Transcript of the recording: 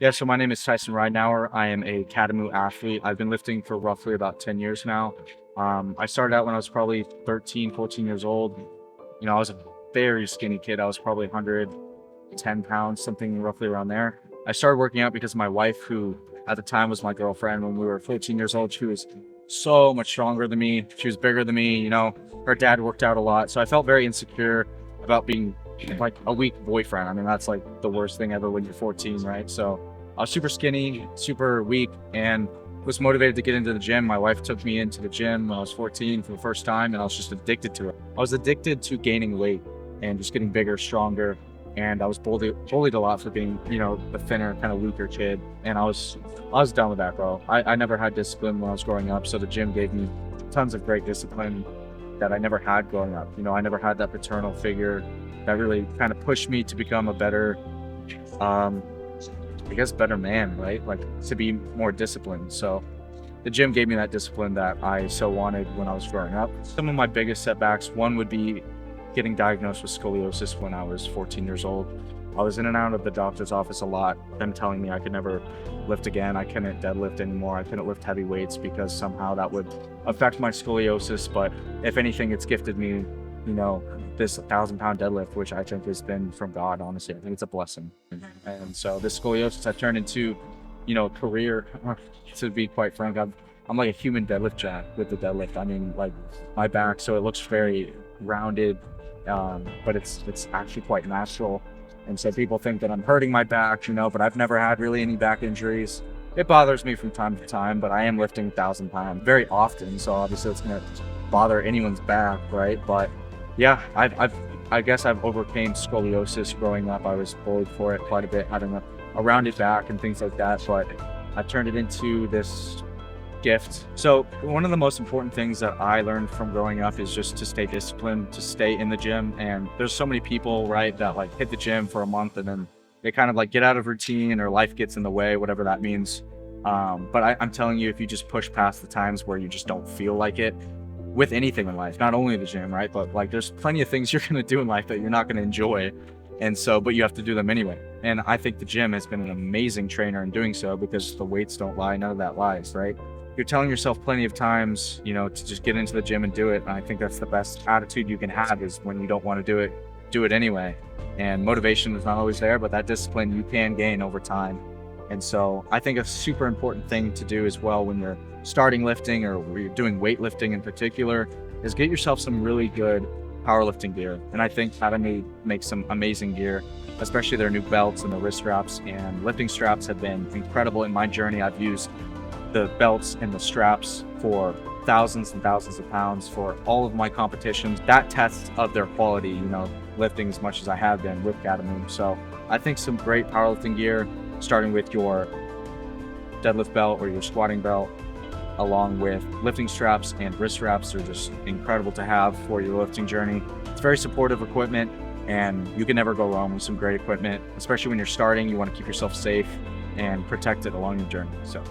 Yeah, so my name is Tyson. I am a Katamu athlete. I've been lifting for roughly about 10 years now. I started out when I was probably 13, 14 years old. I was a very skinny kid. I was probably 110 pounds, something roughly around there. I started working out because my wife, who at the time was my girlfriend when we were 14 years old, she was so much stronger than me. She was bigger than me. Her dad worked out a lot. So I felt very insecure about being like a weak boyfriend. I mean, that's like the worst thing ever when you're 14, right? So I was super skinny, super weak, and was motivated to get into the gym. My wife took me into the gym when I was 14 for the first time, and I was just addicted to it. I was addicted to gaining weight and just getting bigger, stronger. And I was bullied a lot for being, the thinner, kind of weaker kid. And I was done with that, bro. I never had discipline when I was growing up, so the gym gave me tons of great discipline that I never had growing up. I never had that paternal figure that really kind of pushed me to become a better, I guess, better man, right? Like to be more disciplined. So the gym gave me that discipline that I so wanted when I was growing up. Some of my biggest setbacks, one would be getting diagnosed with scoliosis when I was 14 years old. I was in and out of the doctor's office a lot, them telling me I could never lift again. I couldn't deadlift anymore. I couldn't lift heavy weights because somehow that would affect my scoliosis. But if anything, it's gifted me, this 1,000-pound deadlift, which I think has been from God, honestly. I think it's a blessing. And so this scoliosis I turned into, a career, to be quite frank. I'm like a human deadlift jack with the deadlift. I mean, like my back, so it looks very rounded, but it's actually quite natural. And so people think that I'm hurting my back, but I've never had really any back injuries. It bothers me from time to time, but I am lifting 1,000 pounds very often. So obviously it's going to bother anyone's back, right? But yeah, I guess I've overcame scoliosis growing up. I was bullied for it quite a bit, having a rounded back and things like that. But I turned it into this gift. So one of the most important things that I learned from growing up is just to stay disciplined, to stay in the gym. And there's so many people, right, that like hit the gym for a month and then they kind of like get out of routine or life gets in the way, whatever that means. But I'm telling you, if you just push past the times where you just don't feel like it with anything in life, not only the gym, right, but like there's plenty of things you're going to do in life that you're not going to enjoy. And so, but you have to do them anyway. And I think the gym has been an amazing trainer in doing so because the weights don't lie. None of that lies, right? You're telling yourself plenty of times, to just get into the gym and do it. And I think that's the best attitude you can have, is when you don't want to do it anyway. And motivation is not always there, but that discipline you can gain over time. And so I think a super important thing to do as well when you're starting lifting or you're doing weightlifting in particular is get yourself some really good powerlifting gear. And I think Katamu makes some amazing gear, especially their new belts and the wrist straps and lifting straps have been incredible in my journey. I've used the belts and the straps for thousands and thousands of pounds for all of my competitions. That test of their quality, lifting as much as I have been with Katamu. So I think some great powerlifting gear, starting with your deadlift belt or your squatting belt, along with lifting straps and wrist straps, are just incredible to have for your lifting journey. It's very supportive equipment and you can never go wrong with some great equipment, especially when you're starting. You want to keep yourself safe and protect it along your journey. So